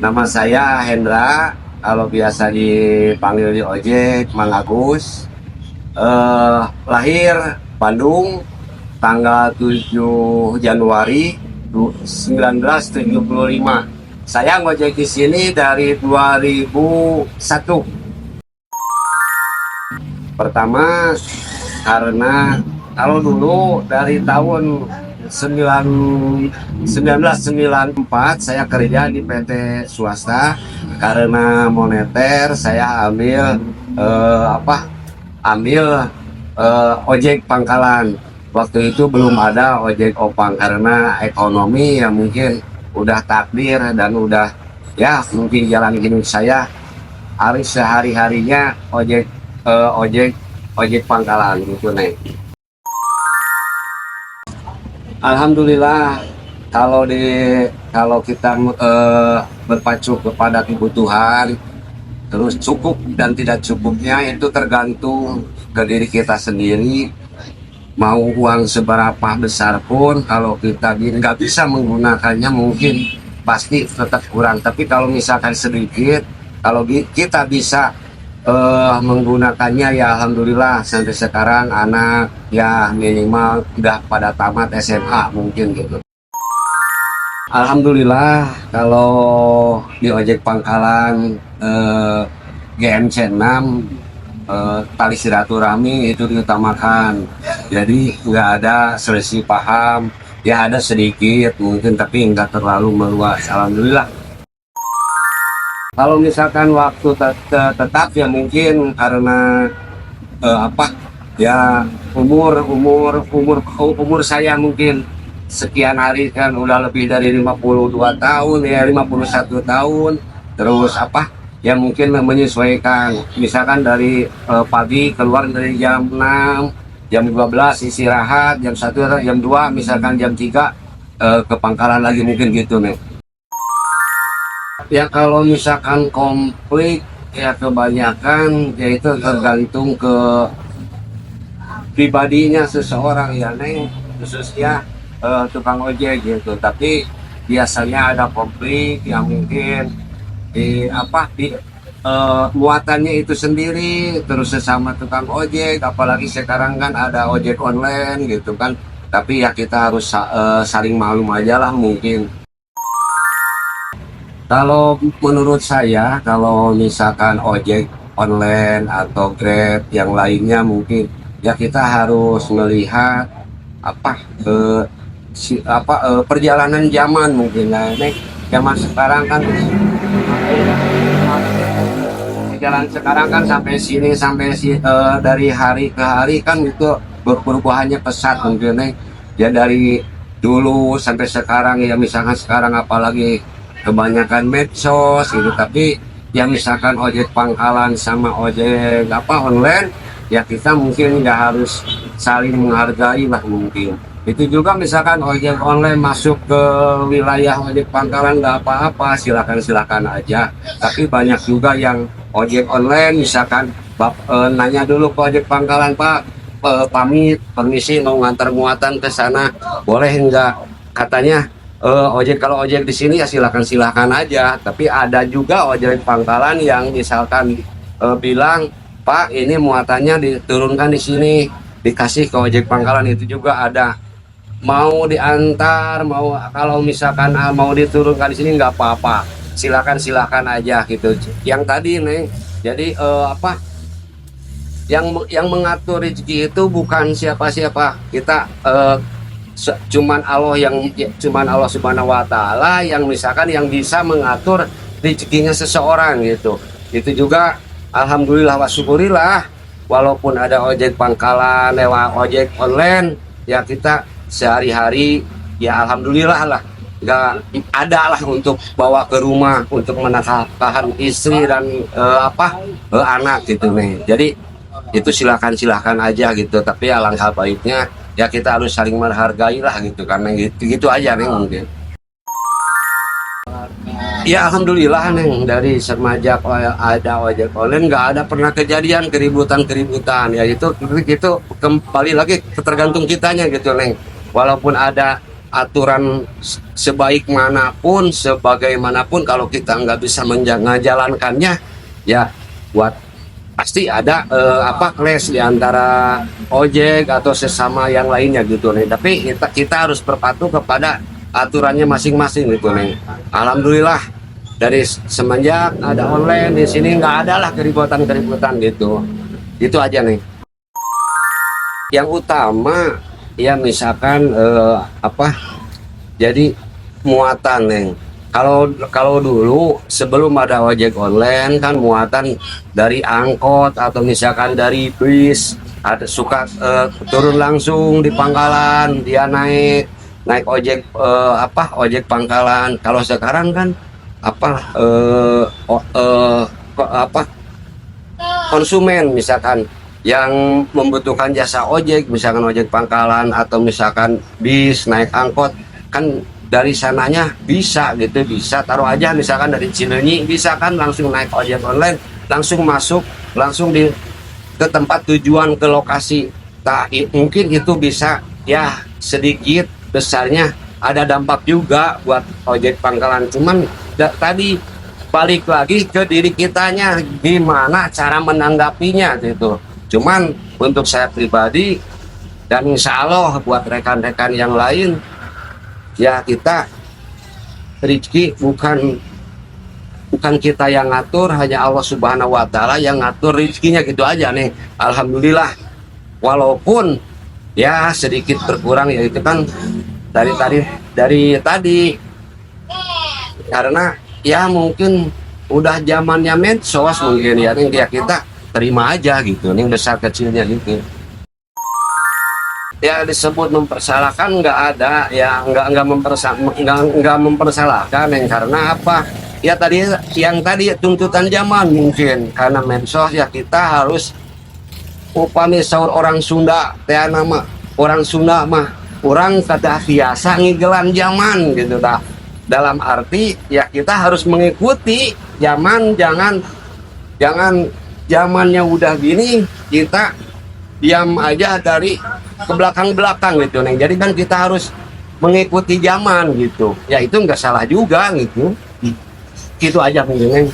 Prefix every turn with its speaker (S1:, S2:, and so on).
S1: Nama saya Hendra, kalau biasa dipanggil di ojek Mang Agus. Lahir Bandung, tanggal 7 Januari 1975. Saya ngojek di sini dari 2001. Pertama karena kalau dulu dari tahun 1994 saya kerja di PT swasta. Karena moneter saya ambil ojek pangkalan. Waktu itu belum ada ojek opang karena ekonomi yang mungkin udah takdir dan udah ya mungkin jalan hidup saya hari sehari-harinya ojek pangkalan gitu nih. Alhamdulillah kalau kita berpacu kepada kebutuhan, terus cukup dan tidak cukupnya itu tergantung ke diri kita sendiri. Mau uang seberapa besar pun kalau kita nggak bisa menggunakannya mungkin pasti tetap kurang. Tapi kalau misalkan sedikit, kalau kita bisa menggunakannya ya alhamdulillah. Sampai sekarang anak ya minimal udah pada tamat SMA mungkin gitu. Alhamdulillah kalau di ojek pangkalan GMC 6 tali silaturahmi itu diutamakan. Jadi nggak ada selisih paham, ya ada sedikit mungkin tapi nggak terlalu meluas. Alhamdulillah. Kalau misalkan waktu tetap ya mungkin karena ya umur saya mungkin sekian hari kan udah lebih dari 52 tahun ya 51 tahun. Terus ya mungkin menyesuaikan misalkan dari pagi keluar dari jam 6, jam 12 istirahat, jam 1 jam 2 misalkan jam 3 ke pangkalan lagi mungkin gitu nih. Ya kalau misalkan komplit ya kebanyakan yaitu tergantung ke pribadinya seseorang ya Neng, khususnya tukang ojek gitu. Tapi biasanya ada konflik yang mungkin muatannya itu sendiri terus sesama tukang ojek, apalagi sekarang kan ada ojek online gitu kan. Tapi ya kita harus saling maklum aja lah mungkin. Kalau menurut saya kalau misalkan ojek online atau Grab yang lainnya mungkin ya kita harus melihat perjalanan zaman mungkin lah nih. Zaman sekarang kan jalan sekarang kan sampai sini dari hari ke hari kan itu perubahannya pesat mungkin nih. Ya dari dulu sampai sekarang ya misalkan sekarang apalagi kebanyakan medsos gitu. Tapi ya misalkan ojek pangkalan sama ojek online ya kita mungkin nggak harus saling menghargai lah mungkin. Itu juga misalkan ojek online masuk ke wilayah ojek pangkalan nggak apa-apa, silakan aja. Tapi banyak juga yang ojek online misalkan nanya dulu ke ojek pangkalan, Pak, pamit permisi mau ngantar muatan ke sana boleh nggak, katanya kalau ojek di sini ya silakan aja. Tapi ada juga ojek pangkalan yang misalkan bilang, Pak ini muatannya diturunkan di sini, dikasih ke ojek pangkalan. Itu juga ada. Mau diantar, kalau misalkan mau diturunkan di sini nggak apa-apa, silakan aja gitu. Yang tadi nih, jadi yang mengatur rezeki itu bukan siapa-siapa. Kita cuman Allah Subhanahu wa taala yang misalkan yang bisa mengatur rezekinya seseorang gitu. Itu juga alhamdulillah wa syukurillah, walaupun ada ojek pangkalan lewat ojek online ya kita sehari-hari ya alhamdulillah lah nggak ada lah untuk bawa ke rumah untuk menafkahan istri dan anak gitu nih. Jadi itu silakan aja gitu. Tapi alangkah baiknya ya kita harus saling menghargai lah gitu, karena gitu aja nih mungkin. Ya alhamdulillah Neng, dari semenjak ada ojek online nggak ada pernah kejadian keributan ya. Itu kembali lagi tergantung kitanya gitu Neng. Walaupun ada aturan sebaik manapun, sebagaimanapun, kalau kita nggak bisa menjalankannya, ya buat pasti ada clash di antara ojek atau sesama yang lainnya gitu nih. Tapi kita harus berpatuh kepada aturannya masing-masing gitu nih. Alhamdulillah dari semenjak ada online di sini nggak ada lah keributan-keributan gitu. Itu aja nih. Yang utama ya misalkan jadi muatan nih. Kalau dulu sebelum ada ojek online kan muatan dari angkot atau misalkan dari bis, ada suka turun langsung di pangkalan, dia naik ojek ojek pangkalan. Kalau sekarang kan konsumen misalkan yang membutuhkan jasa ojek, misalkan ojek pangkalan atau misalkan bis, naik angkot, kan dari sananya bisa gitu, bisa taruh aja misalkan dari Cileunyi, bisa kan langsung naik ojek online, langsung masuk, langsung ke tempat tujuan, ke lokasi. Mungkin itu bisa ya sedikit besarnya ada dampak juga buat ojek pangkalan, cuman tadi balik lagi ke diri kitanya, gimana cara menanggapinya gitu. Cuman untuk saya pribadi dan insya Allah buat rekan-rekan yang lain, ya kita rezeki bukan kita yang ngatur, hanya Allah Subhanahu wa Ta'ala yang ngatur rezekinya gitu aja nih. Alhamdulillah, walaupun ya sedikit berkurang, ya itu kan dari tadi karena ya mungkin udah zamannya medsos mungkin ya kita terima aja gitu nih, besar kecilnya gitu. Ya disebut mempersalahkan nggak ada, ya nggak mempersalahkan yang karena apa ya tadi tuntutan zaman mungkin karena medsos ya kita harus upami sahur orang Sunda nama orang Sunda mah orang kata biasa ngigelan zaman gitu dah, dalam arti ya kita harus mengikuti zaman, jangan zamannya udah gini kita diam aja dari ke belakang gitu nih. Jadi kan kita harus mengikuti zaman gitu, ya itu nggak salah juga gitu. Gitu aja mungkin.